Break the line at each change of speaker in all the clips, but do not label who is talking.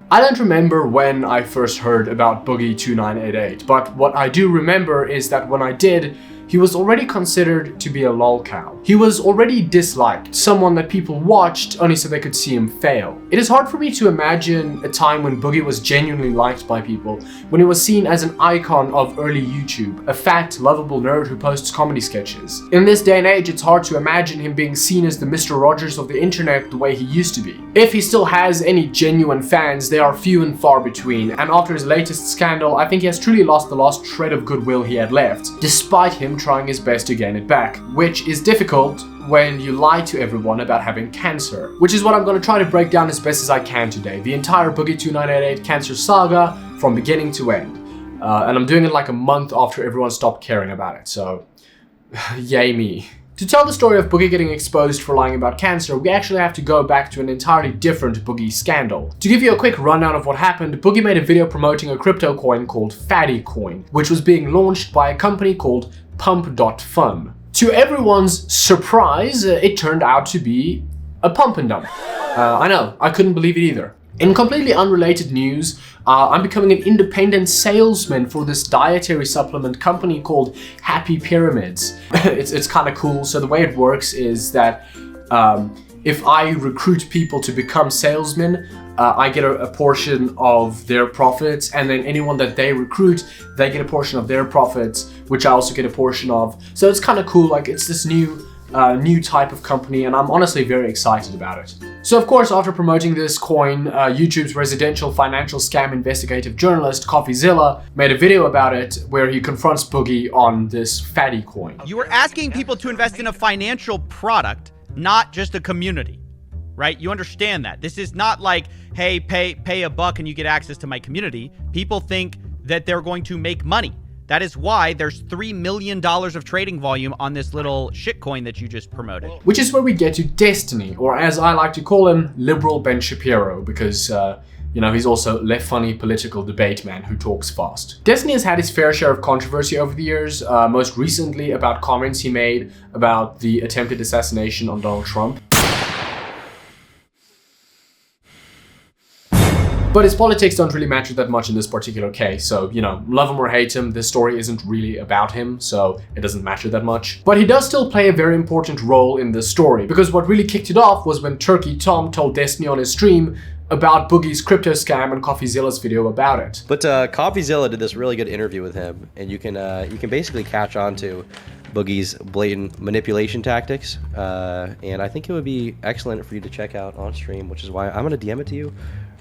I don't remember when I first heard about Boogie2988, but what I do remember is that when I did, he was already considered to be a lolcow. He was already disliked, someone that people watched only so they could see him fail. It is hard for me to imagine a time when Boogie was genuinely liked by people, when he was seen as an icon of early YouTube, a fat, lovable nerd who posts comedy sketches. In this day and age, it's hard to imagine him being seen as the Mr. Rogers of the internet the way he used to be. If he still has any genuine fans, they are few and far between, and after his latest scandal, I think he has truly lost the last shred of goodwill he had left, despite him trying his best to gain it back, which is difficult when you lie to everyone about having cancer, which is what I'm going to try to break down as best as I can today, the entire Boogie2988 cancer saga from beginning to end. And I'm doing it like a month after everyone stopped caring about it, so yay me. To tell the story of Boogie getting exposed for lying about cancer, we actually have to go back to an entirely different Boogie scandal. To give you a quick rundown of what happened, Boogie made a video promoting a crypto coin called Fatty Coin, which was being launched by a company called Pump.fun. To everyone's surprise, it turned out to be a pump and dump. I know, I couldn't believe it either. In completely unrelated news, I'm becoming an independent salesman for this dietary supplement company called Happy Pyramids. It's kind of cool. So the way it works is that if I recruit people to become salesmen, I get a portion of their profits, and then anyone that they recruit, they get a portion of their profits, which I also get a portion of. So it's kind of cool. Like, it's this new type of company, and I'm honestly very excited about it. So of course, after promoting this coin, YouTube's residential financial scam investigative journalist Coffeezilla made a video about it where he confronts Boogie on this fatty coin.
You were asking people to invest in a financial product, not just a community, right? You understand that. This is not like, hey, pay $1 and you get access to my community. People think that they're going to make money. That is why there's $3 million of trading volume on this little shitcoin that you just promoted.
Which is where we get to Destiny, or as I like to call him, Liberal Ben Shapiro, because, you know, he's also left funny political debate man who talks fast. Destiny has had his fair share of controversy over the years, most recently about comments he made about the attempted assassination on Donald Trump. But his politics don't really matter that much in this particular case, so, you know, love him or hate him, this story isn't really about him, so it doesn't matter that much. But he does still play a very important role in this story, because what really kicked it off was when Turkey Tom told Destiny on his stream about Boogie's crypto scam and Coffeezilla's video about it.
But Coffeezilla did this really good interview with him, and you can basically catch on to Boogie's blatant manipulation tactics, and I think it would be excellent for you to check out on stream, which is why I'm going to DM it to you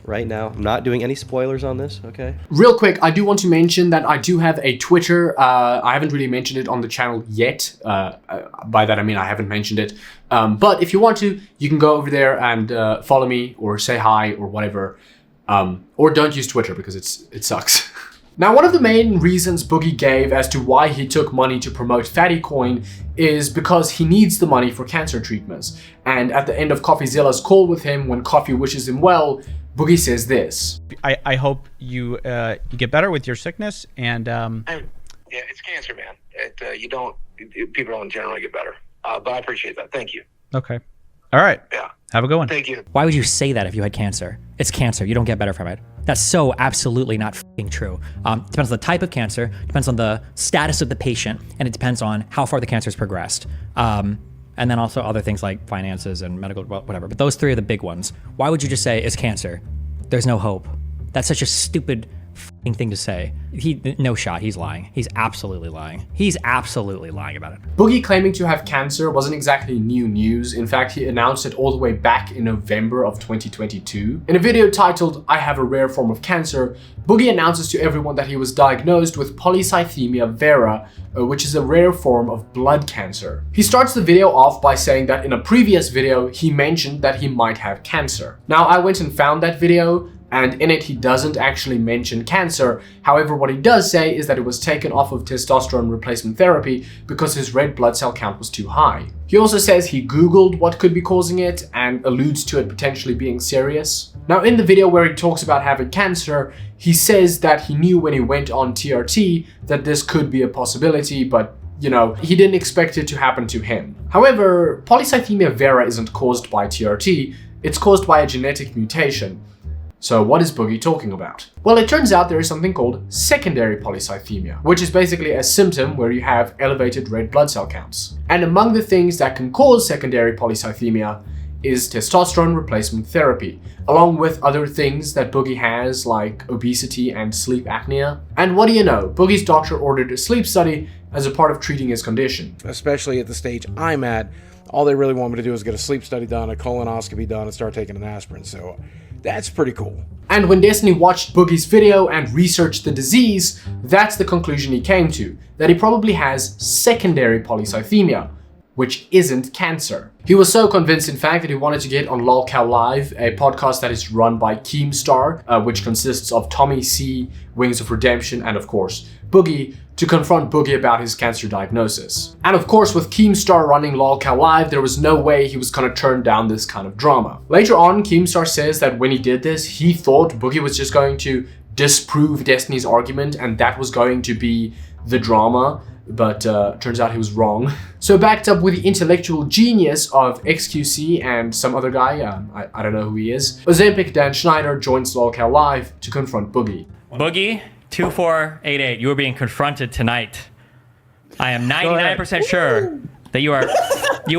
right now. I'm not doing any spoilers on this, okay?
Real quick, I do want to mention that I do have a Twitter. I haven't really mentioned it on the channel yet. By that I mean I haven't mentioned it. But if you want to, you can go over there and follow me or say hi or whatever. Or don't use Twitter because it sucks. Now, one of the main reasons Boogie gave as to why he took money to promote Fatty Coin is because he needs the money for cancer treatments. And at the end of Coffeezilla's call with him, when Coffee wishes him well, Boogie says this.
I hope you get better with your sickness, and
yeah, it's cancer, man. People don't generally get better. But I appreciate that. Thank you.
Okay. All right.
Yeah.
Have a good one.
Thank you.
Why would you say that if you had cancer? It's cancer. You don't get better from it. That's so absolutely not f***ing true. Depends on the type of cancer, depends on the status of the patient, and it depends on how far the cancer has progressed. And then also other things like finances and medical, whatever. But those three are the big ones. Why would you just say it's cancer? There's no hope. That's such a stupid f***ing thing to say. No shot. He's lying. He's absolutely lying. He's absolutely lying about it.
Boogie claiming to have cancer wasn't exactly new news. In fact, he announced it all the way back in November of 2022. In a video titled, "I Have a Rare Form of Cancer," Boogie announces to everyone that he was diagnosed with polycythemia vera, which is a rare form of blood cancer. He starts the video off by saying that in a previous video, he mentioned that he might have cancer. Now, I went and found that video, and in it he doesn't actually mention cancer. However, what he does say is that it was taken off of testosterone replacement therapy because his red blood cell count was too high. He also says he googled what could be causing it and alludes to it potentially being serious. Now, in the video where he talks about having cancer, he says that he knew when he went on TRT that this could be a possibility, but you know, he didn't expect it to happen to him. However, polycythemia vera isn't caused by TRT, it's caused by a genetic mutation. So what is Boogie talking about? Well, it turns out there is something called secondary polycythemia, which is basically a symptom where you have elevated red blood cell counts. And among the things that can cause secondary polycythemia is testosterone replacement therapy, along with other things that Boogie has like obesity and sleep apnea. And what do you know? Boogie's doctor ordered a sleep study as a part of treating his condition.
Especially at the stage I'm at, all they really want me to do is get a sleep study done, a colonoscopy done, and start taking an aspirin. So that's pretty cool.
And when Destiny watched Boogie's video and researched the disease, that's the conclusion he came to, that he probably has secondary polycythemia, which isn't cancer. He was so convinced, in fact, that he wanted to get on LolCal Live, a podcast that is run by Keemstar, which consists of Tommy C, Wings of Redemption, and of course, Boogie, to confront Boogie about his cancer diagnosis. And of course, with Keemstar running LolCal Live, there was no way he was gonna turn down this kind of drama. Later on, Keemstar says that when he did this, he thought Boogie was just going to disprove Destiny's argument and that was going to be the drama. But turns out he was wrong. So backed up with the intellectual genius of XQC and some other guy, I don't know who he is, Ozempic Dan Schneider joins LolCal Live to confront Boogie.
Boogie2988, you are being confronted tonight. I am 99% sure that you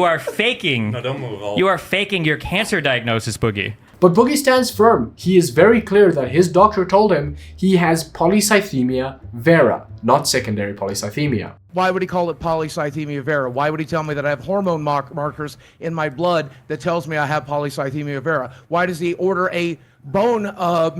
are faking.
No, don't move.
You are faking your cancer diagnosis, Boogie.
But Boogie stands firm. He is very clear that his doctor told him he has polycythemia vera, not secondary polycythemia.
Why would he call it polycythemia vera? Why would he tell me that I have hormone markers in my blood that tells me I have polycythemia vera? Why does he order a bone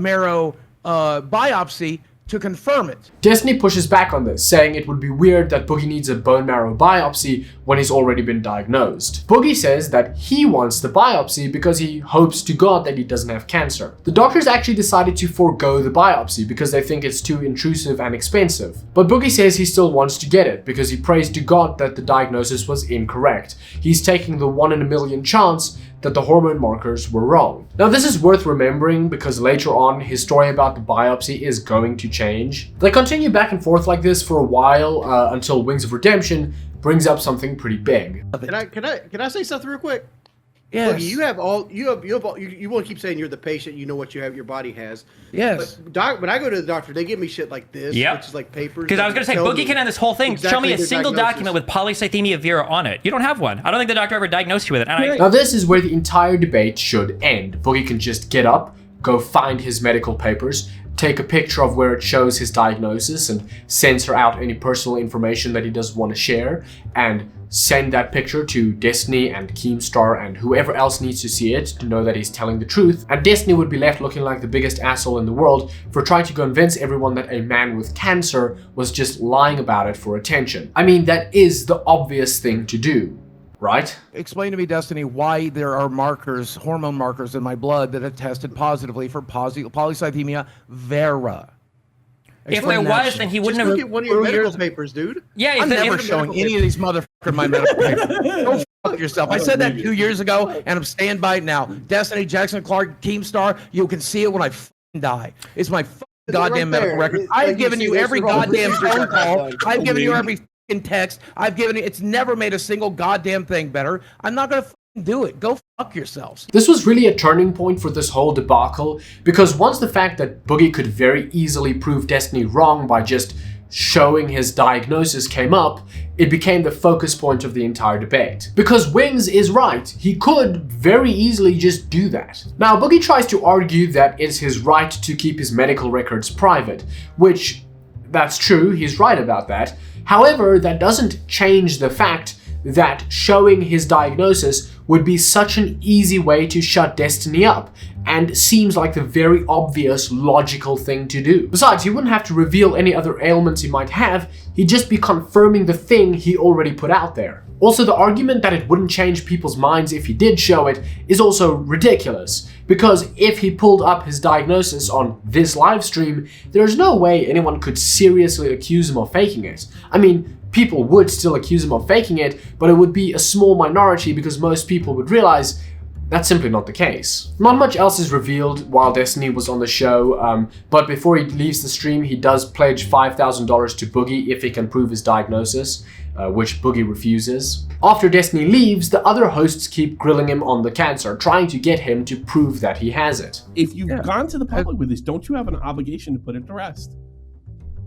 marrow biopsy to confirm it?
Destiny pushes back on this, saying it would be weird that Boogie needs a bone marrow biopsy when he's already been diagnosed. Boogie says that he wants the biopsy because he hopes to God that he doesn't have cancer. The doctors actually decided to forego the biopsy because they think it's too intrusive and expensive. But Boogie says he still wants to get it because he prays to God that the diagnosis was incorrect. He's taking the 1 in a million chance that the hormone markers were wrong. Now this is worth remembering because later on his story about the biopsy is going to change. They continue back and forth like this for a while until Wings of Redemption brings up something pretty big.
Can I say something real quick?
Yes.
Boogie, you want to keep saying you're the patient, you know what your body has.
Yes.
But when I go to the doctor, they give me shit like this,
Yep.
which is like papers.
Because I was going to say, Boogie can end this whole thing. Show me a single document with polycythemia vera on it. You don't have one. I don't think the doctor ever diagnosed you with it. And
Now this is where the entire debate should end. Boogie can just get up, go find his medical papers, take a picture of where it shows his diagnosis and censor out any personal information that he doesn't want to share, and send that picture to Destiny and Keemstar and whoever else needs to see it to know that he's telling the truth. And Destiny would be left looking like the biggest asshole in the world for trying to convince everyone that a man with cancer was just lying about it for attention. I mean, that is the obvious thing to do, right?
Explain to me, Destiny, why there are markers, hormone markers in my blood that have tested positively for polycythemia vera.
If there was, then he wouldn't
Just
have.
look at one of your medical papers, dude.
Yeah,
I'm never showing any of these motherfuckers my medical papers. Go fuck yourself. I said that 2 years ago, and I'm staying by it now. Destiny, Jackson Clark, Keemstar, you can see it when I fucking die. It's my fucking goddamn medical record. I've given you every goddamn phone call. I've given you every fucking text. I've given you. It's never made a single goddamn thing better. I'm not gonna do it. Go fuck yourselves.
This was really a turning point for this whole debacle, because once the fact that Boogie could very easily prove Destiny wrong by just showing his diagnosis came up, it became the focus point of the entire debate. Because Wings is right, he could very easily just do that. Now, Boogie tries to argue that it's his right to keep his medical records private, which, that's true, he's right about that. However, that doesn't change the fact that showing his diagnosis would be such an easy way to shut Destiny up, and seems like the very obvious, logical thing to do. Besides, he wouldn't have to reveal any other ailments he might have, he'd just be confirming the thing he already put out there. Also, the argument that it wouldn't change people's minds if he did show it is also ridiculous, because if he pulled up his diagnosis on this live stream, there's no way anyone could seriously accuse him of faking it. I mean, people would still accuse him of faking it, but it would be a small minority because most people would realize that's simply not the case. Not much else is revealed while Destiny was on the show, but before he leaves the stream, he does pledge $5,000 to Boogie if he can prove his diagnosis. which Boogie refuses. After Destiny leaves, the other hosts keep grilling him on the cancer, trying to get him to prove that he has it.
If you've gone to the public with this, don't you have an obligation to put it to rest?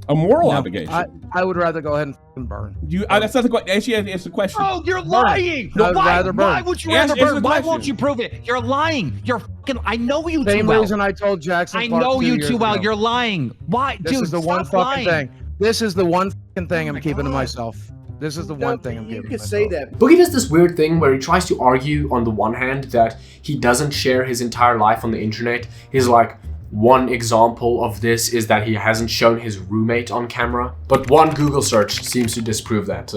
A moral obligation.
I would rather go ahead and fucking burn.
That's not the question. Actually, answer the question.
Oh, you're lying. No, why would you rather burn? Why won't you prove it? You're lying. You're fucking. I know you too well.
Same reason I told Jackson.
I know you too well. You're lying. Why, dude?
This is the one fucking thing. This is the one fucking thing I'm keeping to myself. This is the one thing I'm giving.
You could say that.
Boogie does this weird thing where he tries to argue on the one hand that he doesn't share his entire life on the internet. He's like, one example of this is that he hasn't shown his roommate on camera. But one Google search seems to disprove that.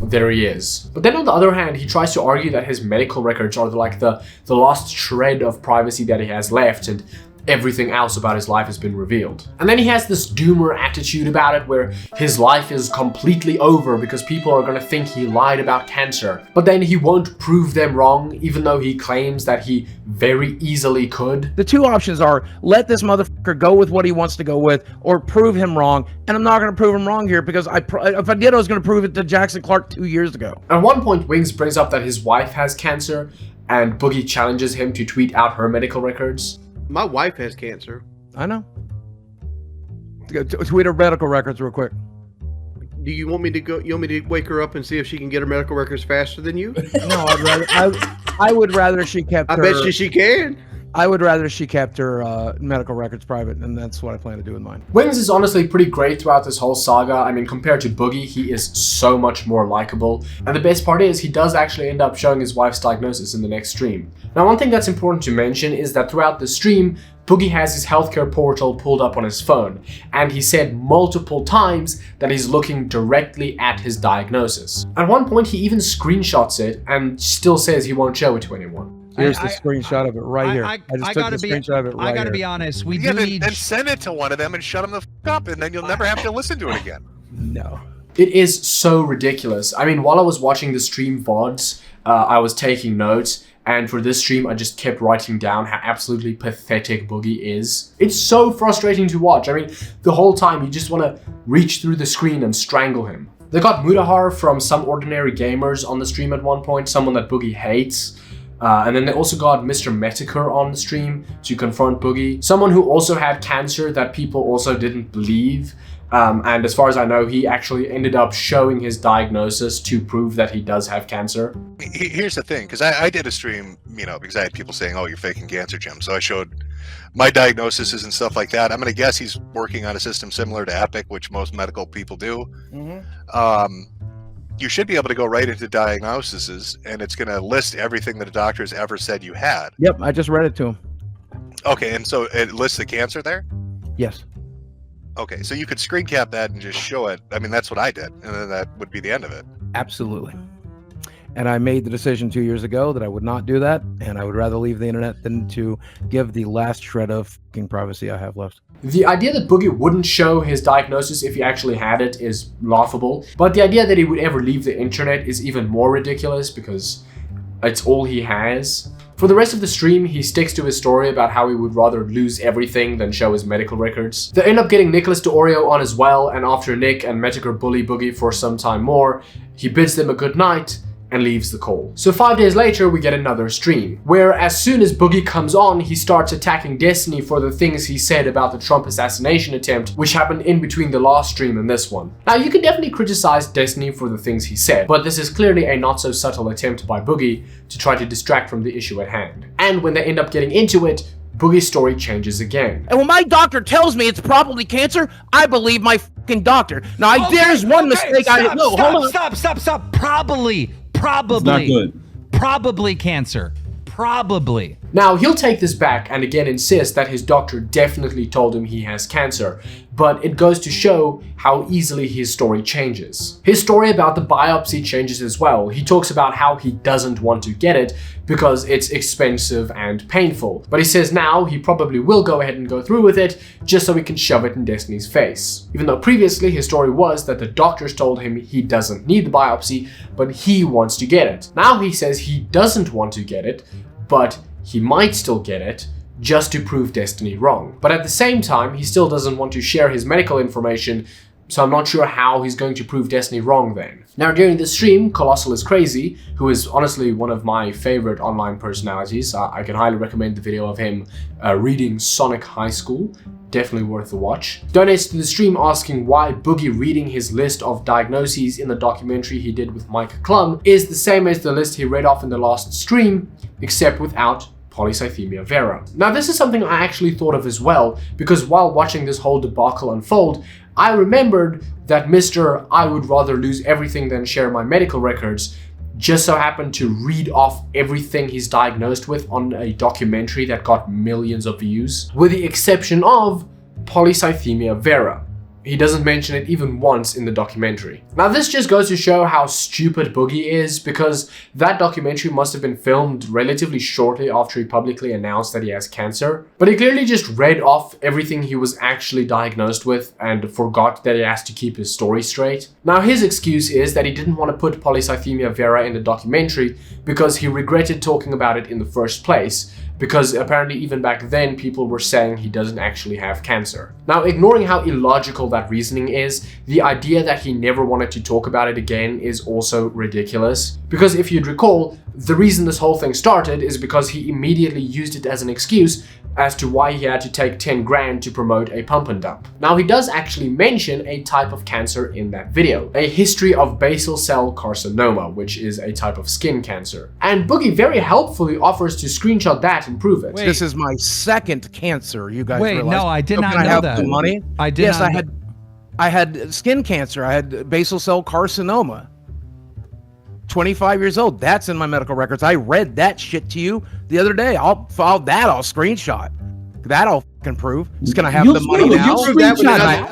There he is. But then on the other hand, he tries to argue that his medical records are like the last shred of privacy that he has left, and everything else about his life has been revealed. And then he has this doomer attitude about it where his life is completely over because people are gonna think he lied about cancer. But then he won't prove them wrong, even though he claims that he very easily could.
The two options are let this motherfucker go with what he wants to go with, or prove him wrong. And I'm not gonna prove him wrong here because if I did, I was gonna prove it to Jackson Clark 2 years ago.
At one point, Wings brings up that his wife has cancer, and Boogie challenges him to tweet out her medical records.
My wife has cancer.
I know. Tweet her medical records real quick.
Do you want me to go? You want me to wake her up and see if she can get her medical records faster than you?
No, I would rather she kept.
I bet you she can.
I would rather she kept her medical records private, and that's what I plan to do with mine.
Wings is honestly pretty great throughout this whole saga. I mean, compared to Boogie, he is so much more likable. And the best part is, he does actually end up showing his wife's diagnosis in the next stream. Now, one thing that's important to mention is that throughout the stream, Boogie has his healthcare portal pulled up on his phone, and he said multiple times that he's looking directly at his diagnosis. At one point, he even screenshots it and still says he won't show it to anyone.
Here's the screenshot of it right here. I just took the screenshot of it right here.
I gotta be honest. We
Yeah,
do need.
then send it to one of them and shut them the up, and then you'll never have to listen to it again.
No.
It is so ridiculous. I mean, while I was watching the stream VODs, I was taking notes, and for this stream, I just kept writing down how absolutely pathetic Boogie is. It's so frustrating to watch. I mean, the whole time you just want to reach through the screen and strangle him. They got Mudahar from Some Ordinary Gamers on the stream at one point, someone that Boogie hates. And then they also got Mr. Metaker on the stream to confront Boogie, someone who also had cancer that people also didn't believe. And as far as I know, he actually ended up showing his diagnosis to prove that he does have cancer.
Here's the thing, because I did a stream, because I had people saying, oh, you're faking cancer, Jim. So I showed my diagnoses and stuff like that. I'm going to guess he's working on a system similar to Epic, which most medical people do. Mm-hmm. You should be able to go right into diagnoses, and it's going to list everything that a doctor has ever said you had.
Yep, I just read it to him.
Okay, and so it lists the cancer there?
Yes.
Okay, so you could screen cap that and just show it. I mean, that's what I did, and then that would be the end of it.
Absolutely. And I made the decision 2 years ago that I would not do that, and I would rather leave the internet than to give the last shred of fucking privacy I have left.
The idea that Boogie wouldn't show his diagnosis if he actually had it is laughable, but the idea that he would ever leave the internet is even more ridiculous because it's all he has. For the rest of the stream, he sticks to his story about how he would rather lose everything than show his medical records. They end up getting Nicholas DeOrio on as well, and after Nick and Metaker bully Boogie for some time more, he bids them a good night and leaves the call. So 5 days later, we get another stream, where as soon as Boogie comes on, he starts attacking Destiny for the things he said about the Trump assassination attempt, which happened in between the last stream and this one. Now, you can definitely criticize Destiny for the things he said, but this is clearly a not so subtle attempt by Boogie to try to distract from the issue at hand. And when they end up getting into it, Boogie's story changes again.
And when my doctor tells me it's probably cancer, I believe my fucking doctor. Now, there's one mistake hold on.
Stop. Probably.
It's not good.
Probably cancer. Probably.
Now, he'll take this back and again insist that his doctor definitely told him he has cancer, but it goes to show how easily his story changes. His story about the biopsy changes as well. He talks about how he doesn't want to get it because it's expensive and painful, but he says now he probably will go ahead and go through with it just so he can shove it in Destiny's face. Even though previously his story was that the doctors told him he doesn't need the biopsy, but he wants to get it. Now he says he doesn't want to get it, but he might still get it just to prove Destiny wrong. But at the same time, he still doesn't want to share his medical information So I'm not sure how he's going to prove Destiny wrong then. Now during the stream, Colossal is Crazy, who is honestly one of my favorite online personalities. I can highly recommend the video of him reading Sonic High School. Definitely worth a watch. Donates to the stream asking why Boogie reading his list of diagnoses in the documentary he did with Mike Klum is the same as the list he read off in the last stream, except without polycythemia vera. Now this is something I actually thought of as well, because while watching this whole debacle unfold, I remembered that Mr. I would rather lose everything than share my medical records just so happened to read off everything he's diagnosed with on a documentary that got millions of views, with the exception of polycythemia vera. He doesn't mention it even once in the documentary. Now this just goes to show how stupid Boogie is, because that documentary must have been filmed relatively shortly after he publicly announced that he has cancer, but he clearly just read off everything he was actually diagnosed with and forgot that he has to keep his story straight. Now his excuse is that he didn't want to put polycythemia vera in the documentary because he regretted talking about it in the first place, because apparently even back then people were saying he doesn't actually have cancer. Now ignoring how illogical that reasoning is, the idea that he never wanted to talk about it again is also ridiculous. Because if you'd recall, the reason this whole thing started is because he immediately used it as an excuse as to why he had to take 10 grand to promote a pump and dump. Now he does actually mention a type of cancer in that video, a history of basal cell carcinoma, which is a type of skin cancer. And Boogie very helpfully offers to screenshot that and prove it.
Wait. This is my second cancer, you guys realize.
No, I did not
I
know
have
that.
the money?
I did
Yes,
not.
I had skin cancer. I had basal cell carcinoma. 25 years old. That's in my medical records. I read that shit to you the other day. I'll screenshot. That I'll fucking prove. It's gonna have the money now.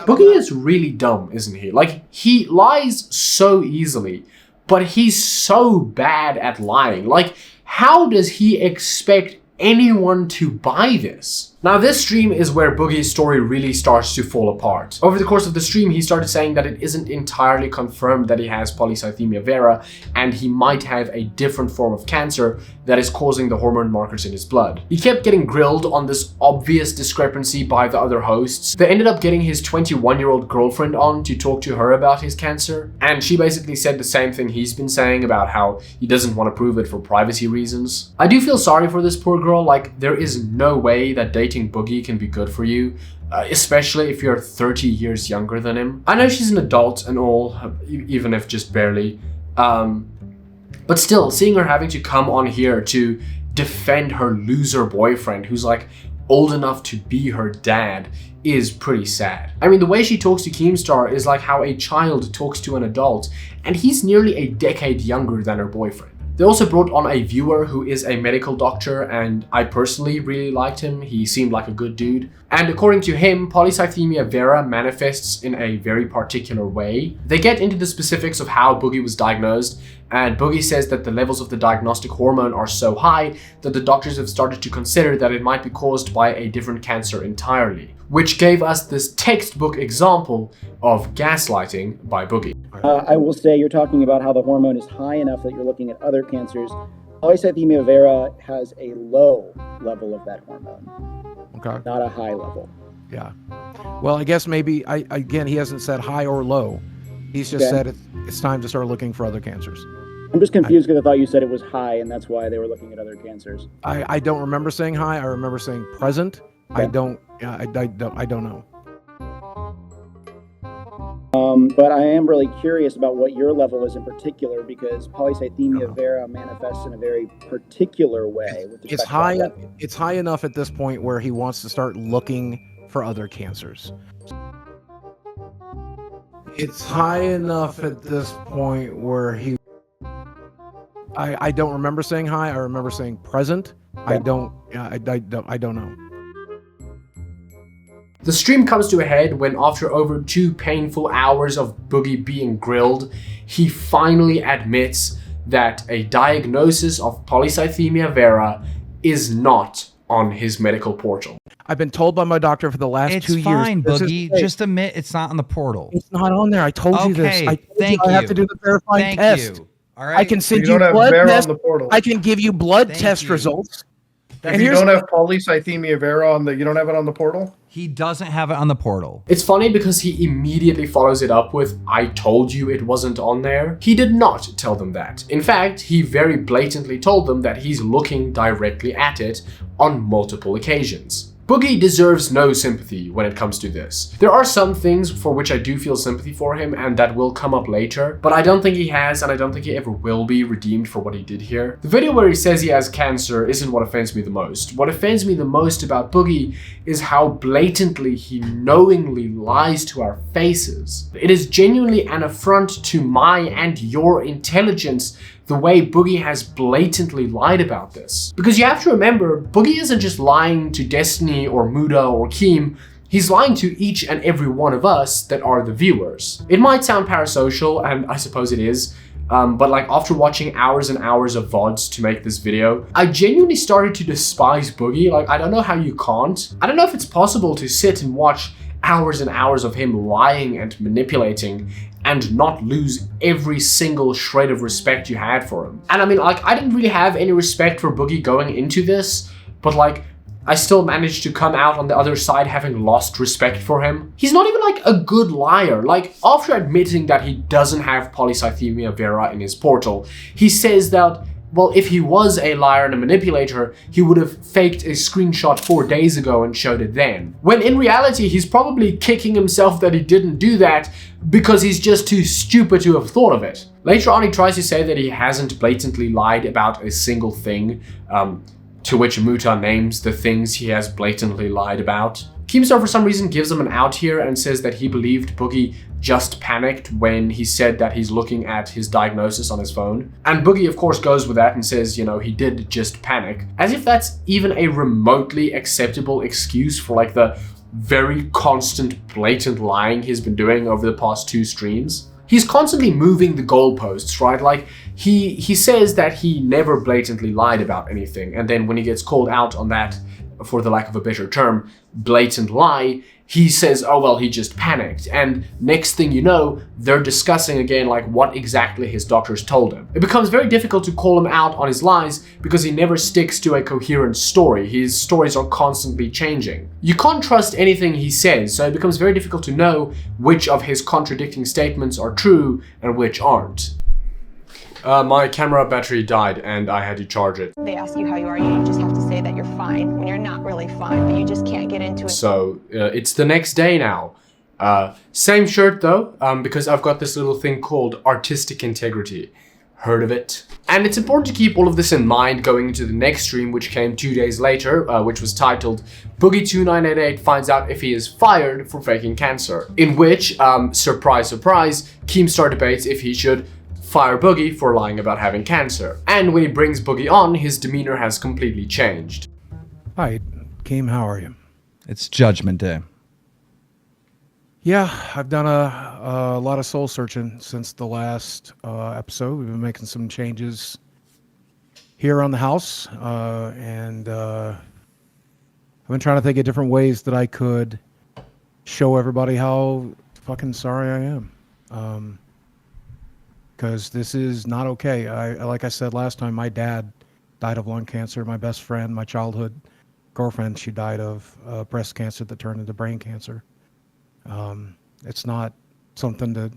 Boogie is really dumb, isn't he? Like, he lies so easily, but he's so bad at lying. Like, how does he expect anyone to buy this? Now this stream is where Boogie's story really starts to fall apart. Over the course of the stream, he started saying that it isn't entirely confirmed that he has polycythemia vera, and he might have a different form of cancer that is causing the hormone markers in his blood. He kept getting grilled on this obvious discrepancy by the other hosts. They ended up getting his 21-year-old girlfriend on to talk to her about his cancer, and she basically said the same thing he's been saying about how he doesn't want to prove it for privacy reasons. I do feel sorry for this poor girl. Like, there is no way that dating Boogie can be good for you, especially if you're 30 years younger than him. I know she's an adult and all, even if just barely, but still, seeing her having to come on here to defend her loser boyfriend who's like old enough to be her dad is pretty sad. I mean, the way she talks to Keemstar is like how a child talks to an adult, and he's nearly a decade younger than her boyfriend. They also brought on a viewer who is a medical doctor, and I personally really liked him. He seemed like a good dude. And according to him, polycythemia vera manifests in a very particular way. They get into the specifics of how Boogie was diagnosed, and Boogie says that the levels of the diagnostic hormone are so high that the doctors have started to consider that it might be caused by a different cancer entirely, which gave us this textbook example of gaslighting by Boogie.
I will say you're talking about how the hormone is high enough that you're looking at other cancers. Polycythemia vera has a low level of that hormone.
Okay.
Not a high level.
Yeah. Well, I guess maybe, again, he hasn't said high or low. He's just said it's time to start looking for other cancers.
I'm just confused because I thought you said it was high and that's why they were looking at other cancers.
I don't remember saying high. I remember saying present. Yeah. I don't know.
But I am really curious about what your level is in particular, because polycythemia vera manifests in a very particular way.
It's high. It's high enough at this point where he wants to start looking for other cancers. It's high enough at this point where he. I don't remember saying high. I remember saying present. Yeah. I don't know.
The stream comes to a head when, after over 2 painful hours of Boogie being grilled, he finally admits that a diagnosis of polycythemia vera is not on his medical portal.
I've been told by my doctor for the last 2 years.
It's fine, Boogie. Just admit it's not on the portal.
It's not on there. I told you this. I have to do the verifying test.
All right.
I can send you blood tests. I can give you blood test results.
And you don't have polycythemia vera on the, you don't have it on the portal?
He doesn't have it on the portal.
It's funny because he immediately follows it up with, I told you it wasn't on there. He did not tell them that. In fact, he very blatantly told them that he's looking directly at it on multiple occasions. Boogie deserves no sympathy when it comes to this. There are some things for which I do feel sympathy for him and that will come up later, but I don't think he has and I don't think he ever will be redeemed for what he did here. The video where he says he has cancer isn't what offends me the most. What offends me the most about Boogie is how blatantly he knowingly lies to our faces. It is genuinely an affront to my and your intelligence the way Boogie has blatantly lied about this. Because you have to remember, Boogie isn't just lying to Destiny or Muda or Keem, he's lying to each and every one of us that are the viewers. It might sound parasocial, and I suppose it is, but like after watching hours and hours of VODs to make this video, I genuinely started to despise Boogie. Like, I don't know how you can't. I don't know if it's possible to sit and watch hours and hours of him lying and manipulating and not lose every single shred of respect you had for him. And I mean, like, I didn't really have any respect for Boogie going into this, but like, I still managed to come out on the other side having lost respect for him. He's not even like a good liar. Like, after admitting that he doesn't have polycythemia vera in his portal, he says that, well, if he was a liar and a manipulator, he would have faked a screenshot 4 days ago and showed it then. When in reality, he's probably kicking himself that he didn't do that because he's just too stupid to have thought of it. Later on, he tries to say that he hasn't blatantly lied about a single thing, to which Muta names the things he has blatantly lied about. Keemstar for some reason gives him an out here and says that he believed Boogie just panicked when he said that he's looking at his diagnosis on his phone. And Boogie of course goes with that and says, you know, he did just panic. As if that's even a remotely acceptable excuse for like the very constant blatant lying he's been doing over the past 2 streams. He's constantly moving the goalposts, right? Like, he says that he never blatantly lied about anything, and then when he gets called out on that, for the lack of a better term, blatant lie, he says, oh well, he just panicked. And next thing you know, they're discussing again like what exactly his doctors told him. It becomes very difficult to call him out on his lies because he never sticks to a coherent story. His stories are constantly changing. You can't trust anything he says, so it becomes very difficult to know which of his contradicting statements are true and which aren't. My camera battery died and I had to charge it.
They ask you how you are, you just have to say that you're fine when you're not really fine, but you just can't get into it.
So it's the next day now. Same shirt though, because I've got this little thing called artistic integrity. Heard of it? And it's important to keep all of this in mind going into the next stream, which came 2 days later, which was titled Boogie2988 finds out if he is fired for faking cancer, in which, surprise surprise, Keemstar debates if he should fire Boogie for lying about having cancer. And when he brings Boogie on, his demeanor has completely changed.
Hi, Keem, how are you?
It's Judgment Day.
Yeah, I've done a lot of soul searching since the last episode. We've been making some changes here on the house, and I've been trying to think of different ways that I could show everybody how fucking sorry I am. Because this is not okay. Like I said last time, my dad died of lung cancer. My best friend, my childhood girlfriend, she died of breast cancer that turned into brain cancer. It's not something to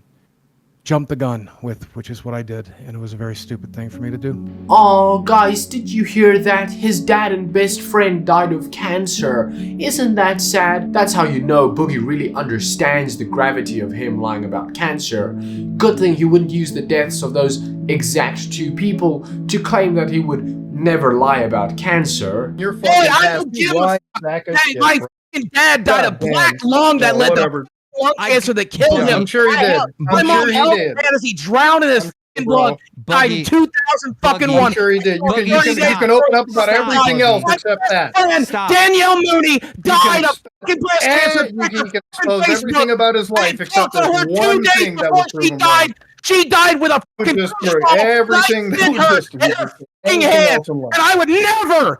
jump the gun with, which is what I did, and it was a very stupid thing for me to do.
Oh, guys, did you hear that? His dad and best friend died of cancer. Isn't that sad? That's how you know Boogie really understands the gravity of him lying about cancer. Good thing he wouldn't use the deaths of those exact 2 people to claim that he would never lie about cancer.
You're fucking I don't give a
fuck. My fucking dad died of black lung that led to lung cancer that killed him.
I'm sure he did.
My mom held him as he drowned in his fucking blood. Died in 2001.
I'm sure he did. You can open up about everything else except that.
And Danielle Mooney died of fucking breast cancer.
You can expose everything about his life except for one thing that was proven
died. She died with a fucking
Destroyed everything that was just
hand, and I would never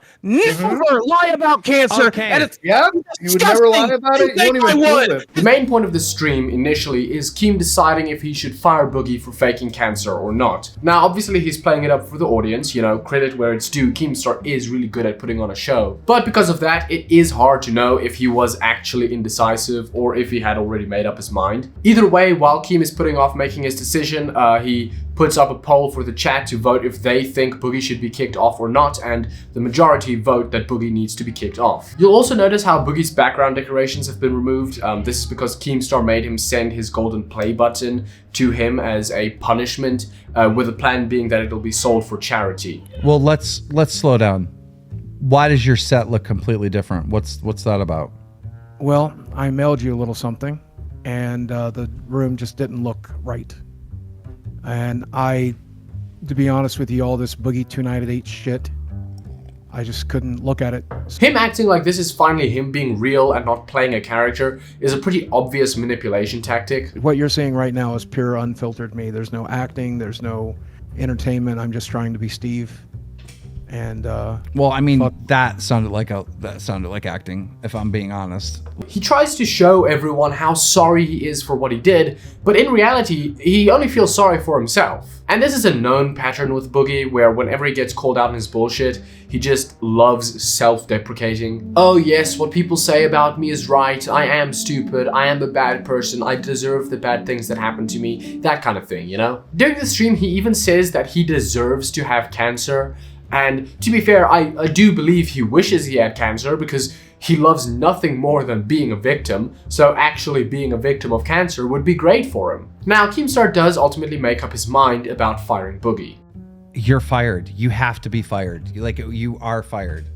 lie about cancer.
Okay.
And it's
Yeah, you would never lie about it. You won't even prove it.
The main point of the stream initially is Keem deciding if he should fire Boogie for faking cancer or not. Now, obviously, he's playing it up for the audience, you know, credit where it's due. Keemstar is really good at putting on a show. But because of that, it is hard to know if he was actually indecisive or if he had already made up his mind. Either way, while Keem is putting off making his decision, he puts up a poll for the chat to vote if they think Boogie should be kicked off or not, and the majority vote that Boogie needs to be kicked off. You'll also notice how Boogie's background decorations have been removed. This is because Keemstar made him send his golden play button to him as a punishment, with the plan being that it'll be sold for charity.
Well, let's slow down. Why does your set look completely different? What's that about?
Well, I mailed you a little something, and the room just didn't look right. And to be honest with you, all this Boogie2988 shit, I just couldn't look at it.
Him acting like this is finally him being real and not playing a character is a pretty obvious manipulation tactic.
What you're seeing right now is pure unfiltered me. There's no acting, there's no entertainment. I'm just trying to be Steve. And
well, I mean, that sounded like acting, if I'm being honest.
He tries to show everyone how sorry he is for what he did, but in reality, he only feels sorry for himself. And this is a known pattern with Boogie, where whenever he gets called out on his bullshit, he just loves self-deprecating. Oh yes, what people say about me is right, I am stupid, I am a bad person, I deserve the bad things that happen to me, that kind of thing, you know? During the stream, he even says that he deserves to have cancer. And to be fair, I do believe he wishes he had cancer because he loves nothing more than being a victim, so actually being a victim of cancer would be great for him. Now, Keemstar does ultimately make up his mind about firing Boogie.
You're fired. You have to be fired. You are fired.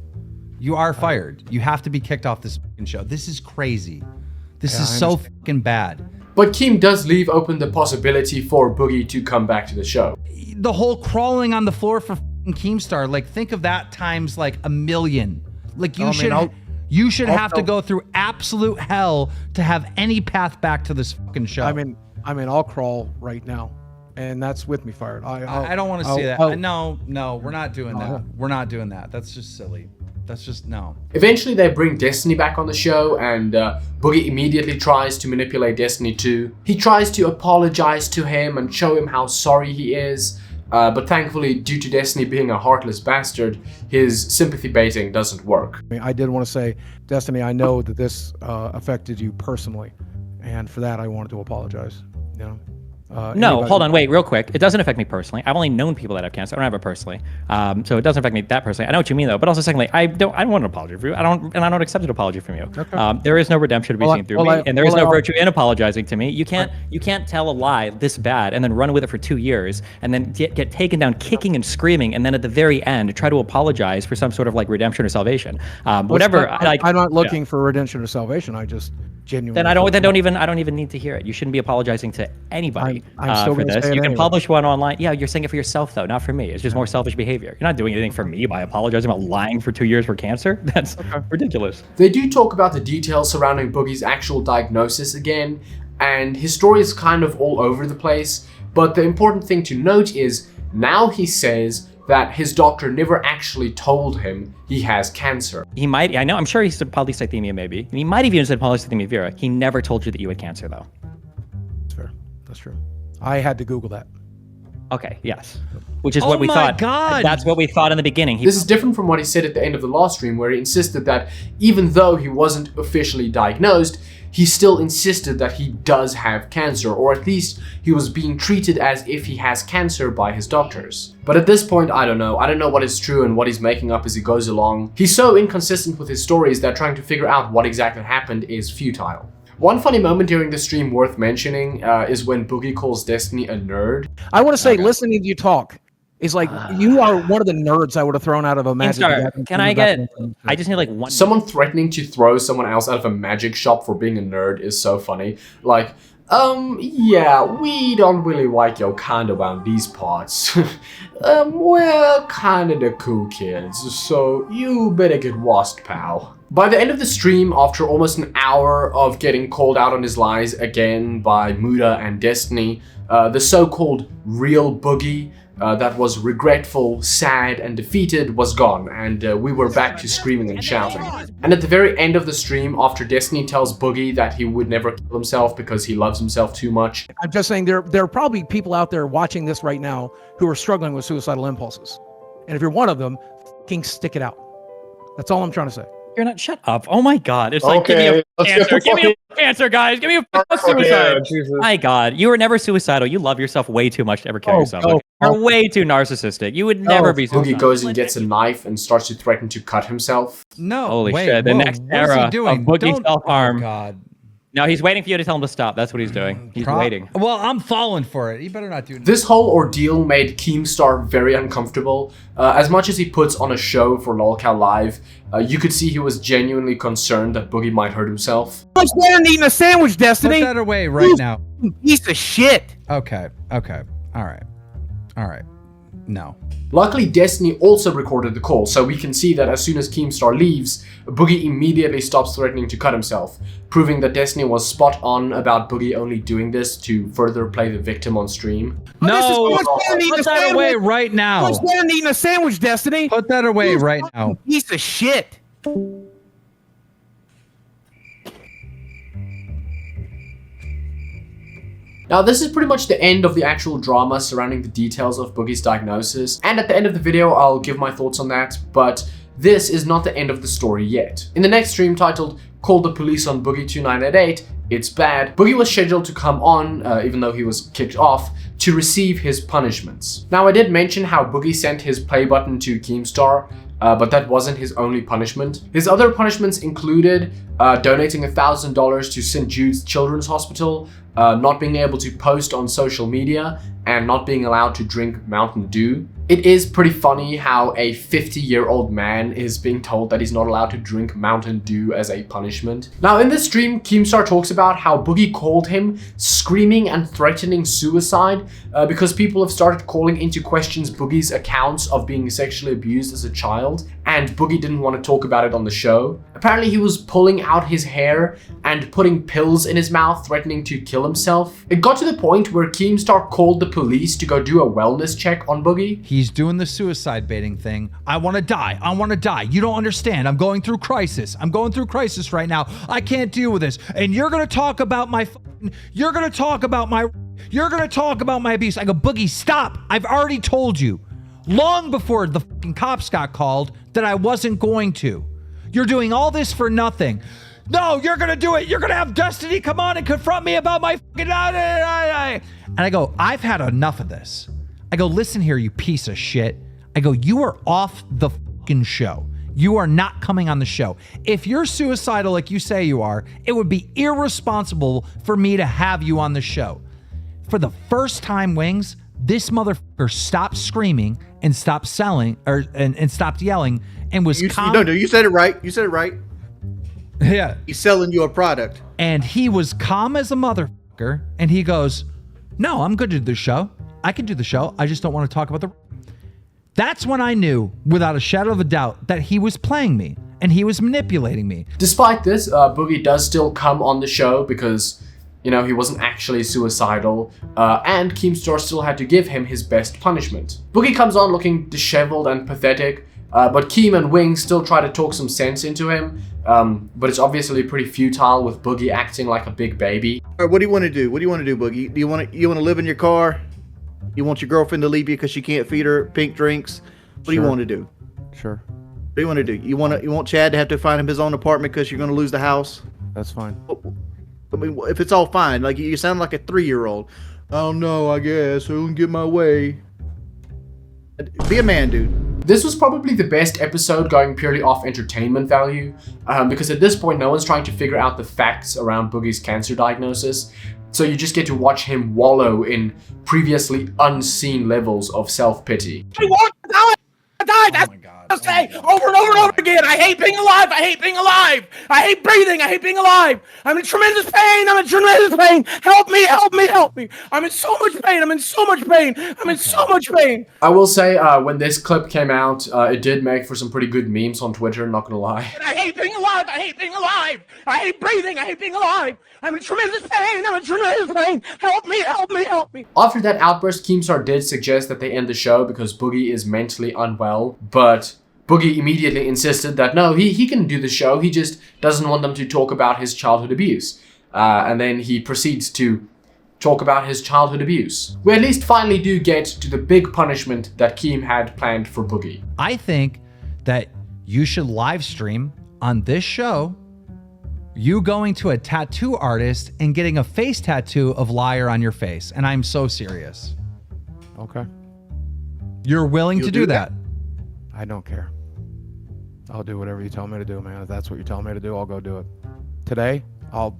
You are fired. You have to be kicked off this fucking show. This is crazy. This is so fucking bad.
But Keem does leave open the possibility for Boogie to come back to the show.
The whole crawling on the floor for Keemstar, like, think of that times like a million. Like, you should have to go through absolute hell to have any path back to this fucking show.
I mean, I'll crawl right now, and that's with me fired.
I don't want to see that. No, we're not doing that. We're not doing that. That's just silly. That's just no.
Eventually, they bring Destiny back on the show, and Boogie immediately tries to manipulate Destiny too. He tries to apologize to him and show him how sorry he is. But thankfully, due to Destiny being a heartless bastard, his sympathy baiting doesn't work.
I did want to say, Destiny, I know that this affected you personally, and for that I wanted to apologize. You know.
No, hold on, wait, real quick. It doesn't affect me personally. I've only known people that have cancer. I don't have it personally, so it doesn't affect me that personally. I know what you mean though. But also, secondly, I don't want an apology from you. I don't accept an apology from you. Okay. There is no redemption to be seen through me, and there is no virtue in apologizing to me. You can't tell a lie this bad and then run with it for 2 years and then get taken down kicking and screaming, and then at the very end try to apologize for some sort of like redemption or salvation. Whatever.
I'm not looking for redemption or salvation. I just genuinely.
Then I don't even need to hear it. You shouldn't be apologizing to anybody.
I'm still
for
gonna
this.
say it
You can
anyway.
publish one online. Yeah, you're saying it for yourself though, not for me. It's just more selfish behavior. You're not doing anything for me by apologizing about lying for 2 years for cancer. That's ridiculous.
They do talk about the details surrounding Boogie's actual diagnosis again, and his story is kind of all over the place, but the important thing to note is now he says that his doctor never actually told him he has cancer.
He might, I know, I'm sure he said polycythemia maybe. And he might have even said polycythemia vera. He never told you that you had cancer though.
That's fair. That's true. I had to Google that.
Okay, yes. Which is what we thought.
God.
That's what we thought in the beginning.
This is different from what he said at the end of the last stream, where he insisted that even though he wasn't officially diagnosed, he still insisted that he does have cancer, or at least he was being treated as if he has cancer by his doctors. But at this point, I don't know. I don't know what is true and what he's making up as he goes along. He's so inconsistent with his stories that trying to figure out what exactly happened is futile. One funny moment during the stream worth mentioning is when Boogie calls Destiny a nerd.
I want to say, listening to you talk is like, you are one of the nerds I would have thrown out of a magic.
Keemstar, can I get, I just need like one.
Someone threatening to throw someone else out of a magic shop for being a nerd is so funny. Like, yeah, we don't really like your kind around these parts. We're kind of the cool kids, so you better get washed, pal. By the end of the stream, after almost an hour of getting called out on his lies again by Muda and Destiny, the so-called real Boogie that was regretful, sad, and defeated was gone, and we were back to screaming and shouting. And at the very end of the stream, after Destiny tells Boogie that he would never kill himself because he loves himself too much.
I'm just saying there are probably people out there watching this right now who are struggling with suicidal impulses. And if you're one of them, fucking stick it out. That's all I'm trying to say.
You're not. Shut up. Oh my God. It's like, give me a cancer. Give me a cancer, guys. Give me a suicide. My God. You were never suicidal. You love yourself way too much to ever kill yourself. Like, you're way too narcissistic. You would never be suicidal.
Boogie goes and gets a knife and starts to threaten to cut himself.
No.
Holy
wait,
shit. The
whoa,
next
what is
era
he
of
doing?
Boogie self-harm.
Oh God.
No, he's waiting for you to tell him to stop. That's what he's doing. He's waiting.
Well, I'm falling for it. You better not do
This whole ordeal made Keemstar very uncomfortable. As much as he puts on a show for LOLCal Live, you could see he was genuinely concerned that Boogie might hurt himself.
I'm standing eating a sandwich, Destiny.
Put that away right now.
Piece of shit.
Okay. Okay. All right. All right. No.
Luckily, Destiny also recorded the call, so we can see that as soon as Keemstar leaves, Boogie immediately stops threatening to cut himself, proving that Destiny was spot on about Boogie only doing this to further play the victim on stream.
No, put that away right now.
I'm standing eating a sandwich, Destiny.
Put that away right now.
Piece of shit.
Now, this is pretty much the end of the actual drama surrounding the details of Boogie's diagnosis, and at the end of the video, I'll give my thoughts on that, but this is not the end of the story yet. In the next stream titled Call the Police on Boogie2988, It's Bad, Boogie was scheduled to come on, even though he was kicked off, to receive his punishments. Now, I did mention how Boogie sent his play button to Keemstar, but that wasn't his only punishment. His other punishments included donating $1,000 to St. Jude's Children's Hospital, not being able to post on social media, and not being allowed to drink Mountain Dew. It is pretty funny how a 50-year-old man is being told that he's not allowed to drink Mountain Dew as a punishment. Now, in this stream, Keemstar talks about how Boogie called him screaming and threatening suicide because people have started calling into questions Boogie's accounts of being sexually abused as a child, and Boogie didn't want to talk about it on the show. Apparently, he was pulling out his hair and putting pills in his mouth, threatening to kill himself. It got to the point where Keemstar called the police to go do a wellness check on Boogie.
He's doing the suicide baiting thing. I want to die. I want to die. You don't understand. I'm going through crisis. I'm going through crisis right now. I can't deal with this. And you're going to talk about my you're going to talk about my abuse. I go, Boogie, stop. I've already told you long before the fucking cops got called that I wasn't going to. You're doing all this for nothing. No, you're going to do it. You're going to have Destiny come on and confront me about my fucking... And I go, I've had enough of this. I go, listen here, you piece of shit. I go, you are off the fucking show. You are not coming on the show. If you're suicidal like you say you are, it would be irresponsible for me to have you on the show. For the first time, Wings, this motherfucker stopped screaming and stopped selling and stopped yelling and was calm.
No, you said it right. You said it right.
Yeah.
He's selling you a product.
And he was calm as a motherfucker. And he goes, no, I'm good to do the show. I can do the show. I just don't want to talk about the... That's when I knew, without a shadow of a doubt, that he was playing me and he was manipulating me.
Despite this, Boogie does still come on the show because, you know, he wasn't actually suicidal, and Keemstar still had to give him his best punishment. Boogie comes on looking disheveled and pathetic, but Keem and Wing still try to talk some sense into him, but it's obviously pretty futile with Boogie acting like a big baby.
All right, what do you want to do? What do you want to do, Boogie? Do you want to live in your car? You want your girlfriend to leave you because she can't feed her pink drinks? What do you want to do?
Sure.
What do you want to do? You want Chad to have to find him his own apartment because you're going to lose the house?
That's fine.
I mean, if it's all fine, like you sound like a 3-year-old. I don't know, I guess. I don't get my way. Be a man, dude.
This was probably the best episode going purely off entertainment value, because at this point, no one's trying to figure out the facts around Boogie's cancer diagnosis. So you just get to watch him wallow in previously unseen levels of self-pity.
I want to die!
Oh my God.
to say over and over and over again. I hate being alive. I hate being alive. I hate breathing. I hate being alive. I'm in tremendous pain. I'm in tremendous pain. Help me, help me, help me. I'm in so much pain. I'm in so much pain. I'm in so much pain.
I will say, when this clip came out, it did make for some pretty good memes on Twitter, not gonna lie.
I hate being alive. I hate being alive. I hate breathing. I hate being alive. I'm in tremendous pain. I'm in tremendous pain. Help me, help me, help me.
After that outburst, Keemstar did suggest that they end the show because Boogie is mentally unwell, but Boogie immediately insisted that no, he can do the show, he just doesn't want them to talk about his childhood abuse. And then he proceeds to talk about his childhood abuse. We at least finally do get to the big punishment that Keem had planned for Boogie.
I think that you should live stream on this show you going to a tattoo artist and getting a face tattoo of liar on your face. And I'm so serious.
Okay.
You're willing to do that?
I don't care. I'll do whatever you tell me to do, man. If that's what you're telling me to do, I'll go do it. Today, I'll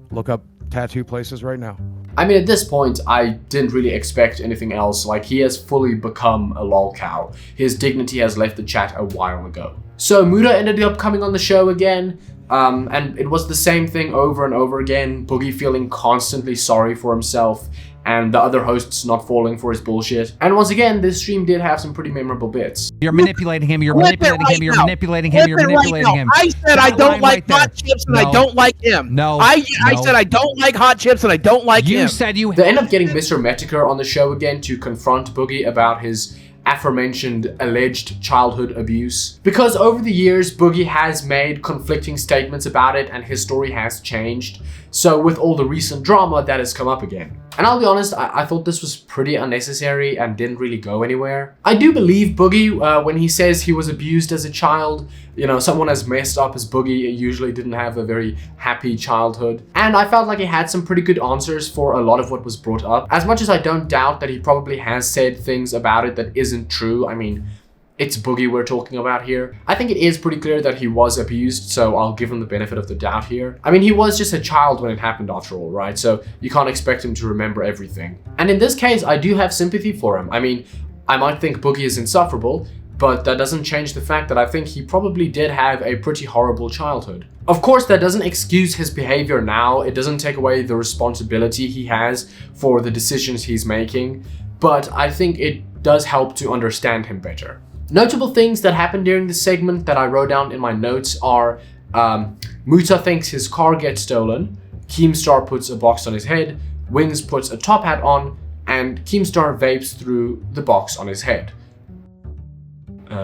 look up tattoo places right now.
I mean, at this point, I didn't really expect anything else. Like, he has fully become a lolcow. His dignity has left the chat a while ago. So Muda ended up coming on the show again. And it was the same thing over and over again. Boogie feeling constantly sorry for himself and the other hosts not falling for his bullshit. And once again, this stream did have some pretty memorable bits.
You're manipulating him, you're manipulating him, you're manipulating him, you're manipulating him.
I said I don't like hot chips and I don't like him.
No.
I said I don't like hot chips and I don't like him.
You said you...
They end up getting Mr. Metaker on the show again to confront Boogie about his aforementioned alleged childhood abuse. Because over the years, Boogie has made conflicting statements about it and his story has changed. So with all the recent drama, that has come up again. And I'll be honest, I thought this was pretty unnecessary and didn't really go anywhere. I do believe Boogie when he says he was abused as a child. You know, someone as messed up as Boogie usually didn't have a very happy childhood. And I felt like he had some pretty good answers for a lot of what was brought up. As much as I don't doubt that he probably has said things about it that isn't true, I mean, it's Boogie we're talking about here. I think it is pretty clear that he was abused, so I'll give him the benefit of the doubt here. I mean, he was just a child when it happened after all, right? So you can't expect him to remember everything. And in this case, I do have sympathy for him. I mean, I might think Boogie is insufferable, but that doesn't change the fact that I think he probably did have a pretty horrible childhood. Of course, that doesn't excuse his behavior now. It doesn't take away the responsibility he has for the decisions he's making, but I think it does help to understand him better. Notable things that happened during this segment that I wrote down in my notes are Muta thinks his car gets stolen, Keemstar puts a box on his head, Wings puts a top hat on, and Keemstar vapes through the box on his head.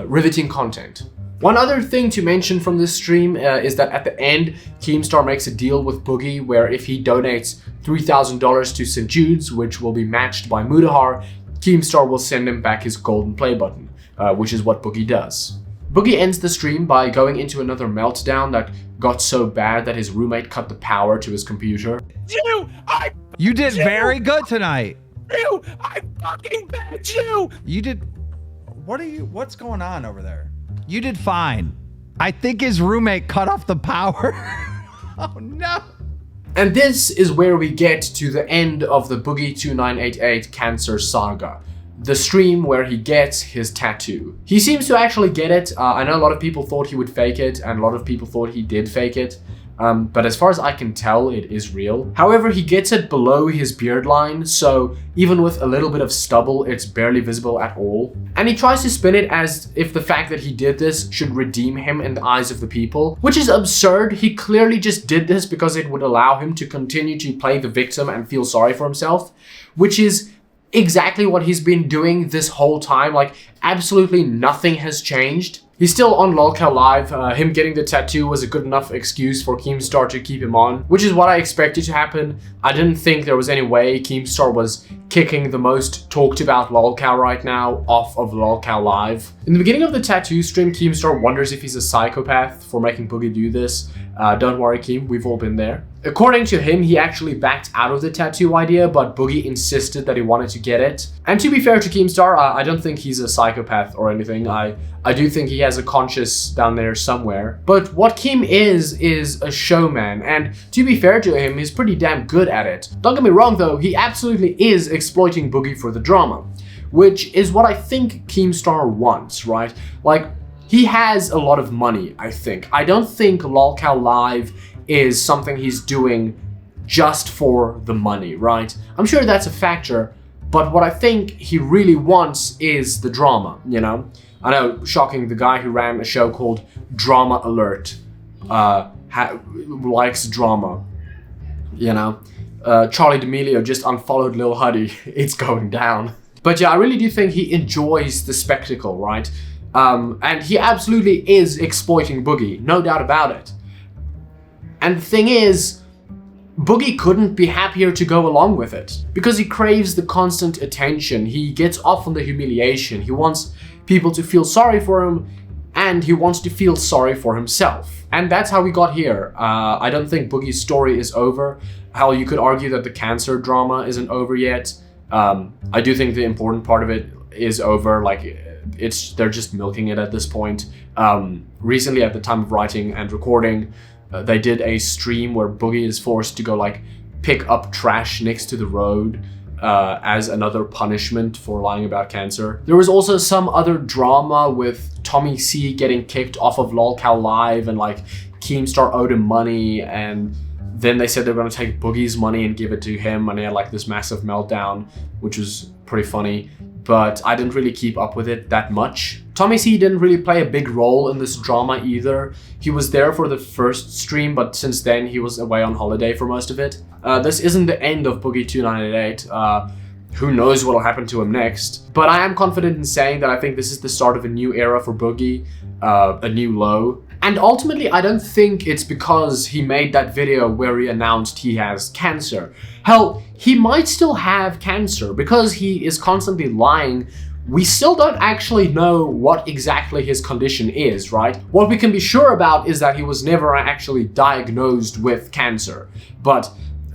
Riveting content. One other thing to mention from this stream is that at the end, Keemstar makes a deal with Boogie where if he donates $3,000 to St. Jude's, which will be matched by Mudahar, Keemstar will send him back his golden play button. Which is what Boogie does. Boogie ends the stream by going into another meltdown that got so bad that his roommate cut the power to his computer.
You did very good tonight.
I fucking bet you.
You did... What's going on over there? You did fine. I think his roommate cut off the power. Oh no.
And this is where we get to the end of the Boogie2988 cancer saga. The stream where he gets his tattoo. He seems to actually get it. I know a lot of people thought he would fake it, and a lot of people thought he did fake it. But as far as I can tell, it is real. However, he gets it below his beard line, so even with a little bit of stubble, it's barely visible at all. And he tries to spin it as if the fact that he did this should redeem him in the eyes of the people, which is absurd. He clearly just did this because it would allow him to continue to play the victim and feel sorry for himself, which is exactly what he's been doing this whole time. Like, absolutely nothing has changed. He's still on LOLCal Live. Him getting the tattoo was a good enough excuse for Keemstar to keep him on, which is what I expected to happen. I didn't think there was any way Keemstar was kicking the most talked about LOLCal right now off of LOLCal Live. In the beginning of the tattoo stream, Keemstar wonders if he's a psychopath for making Boogie do this. Don't worry, Keem, we've all been there. According to him, he actually backed out of the tattoo idea, but Boogie insisted that he wanted to get it. And to be fair to Keemstar, I don't think he's a psychopath or anything. I do think he has a conscience down there somewhere. But what Keem is a showman, and to be fair to him, he's pretty damn good at it. Don't get me wrong though, he absolutely is exploiting Boogie for the drama, which is what I think Keemstar wants, right? Like, He has a lot of money, I think. I don't think LolCow Live is something he's doing just for the money, right? I'm sure that's a factor, but what I think he really wants is the drama, you know? I know, shocking, the guy who ran a show called Drama Alert likes drama, you know? Charlie D'Amelio just unfollowed Lil Huddy. It's going down. But yeah, I really do think he enjoys the spectacle, right? And he absolutely is exploiting Boogie, no doubt about it. And the thing is, Boogie couldn't be happier to go along with it, because he craves the constant attention, he gets off on the humiliation, he wants people to feel sorry for him, and he wants to feel sorry for himself. And that's how we got here. I don't think Boogie's story is over. Hell, you could argue that the cancer drama isn't over yet. I do think the important part of it is over, like, they're just milking it at this point. Recently, at the time of writing and recording, they did a stream where Boogie is forced to go like pick up trash next to the road as another punishment for lying about cancer. There was also some other drama with Tommy C getting kicked off of LolCow Live, and like Keemstar owed him money, and then they said they were going to take Boogie's money and give it to him, and he had like this massive meltdown, which was pretty funny, but I didn't really keep up with it that much. Tommy C didn't really play a big role in this drama either. He was there for the first stream, but since then he was away on holiday for most of it. This isn't the end of Boogie2988. Who knows what'll happen to him next. But I am confident in saying that I think this is the start of a new era for Boogie, a new low. And ultimately, I don't think it's because he made that video where he announced he has cancer. Hell, he might still have cancer because he is constantly lying. We still don't actually know what exactly his condition is, right? What we can be sure about is that he was never actually diagnosed with cancer. But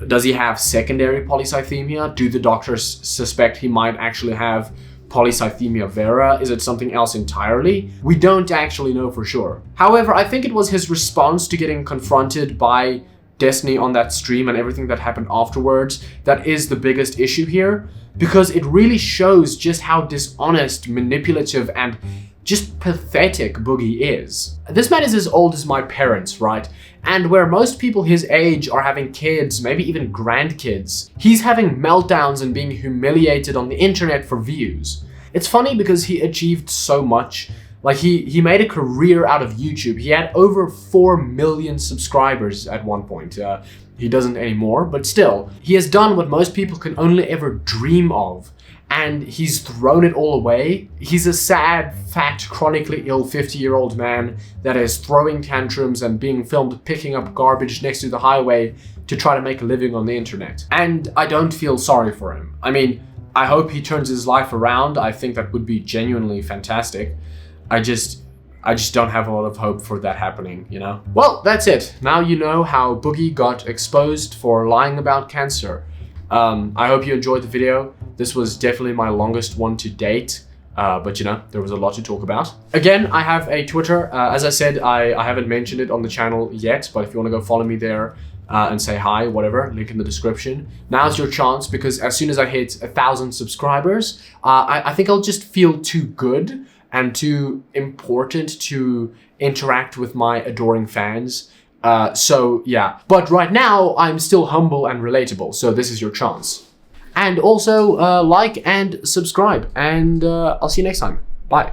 does he have secondary polycythemia? Do the doctors suspect he might actually have polycythemia vera? Is it something else entirely? We don't actually know for sure. However, I think it was his response to getting confronted by Destiny on that stream and everything that happened afterwards that is the biggest issue here, because it really shows just how dishonest, manipulative, and just pathetic Boogie is. This man is as old as my parents, right? And where most people his age are having kids, maybe even grandkids, he's having meltdowns and being humiliated on the internet for views. It's funny because he achieved so much. Like, he made a career out of YouTube. He had over 4 million subscribers at one point. He doesn't anymore, but still. He has done what most people can only ever dream of, and he's thrown it all away. He's a sad, fat, chronically ill 50-year-old man that is throwing tantrums and being filmed picking up garbage next to the highway to try to make a living on the internet. And I don't feel sorry for him. I mean, I hope he turns his life around. I think that would be genuinely fantastic. I just don't have a lot of hope for that happening, you know? Well, that's it. Now you know how Boogie got exposed for lying about cancer. I hope you enjoyed the video. This was definitely my longest one to date, but you know, there was a lot to talk about. Again, I have a Twitter. As I said, I haven't mentioned it on the channel yet, but if you want to go follow me there and say hi, whatever, link in the description. Now's your chance, because as soon as I hit 1,000 subscribers, I think I'll just feel too good and too important to interact with my adoring fans. So yeah, but right now I'm still humble and relatable, so this is your chance. And also like and subscribe, and I'll see you next time. Bye.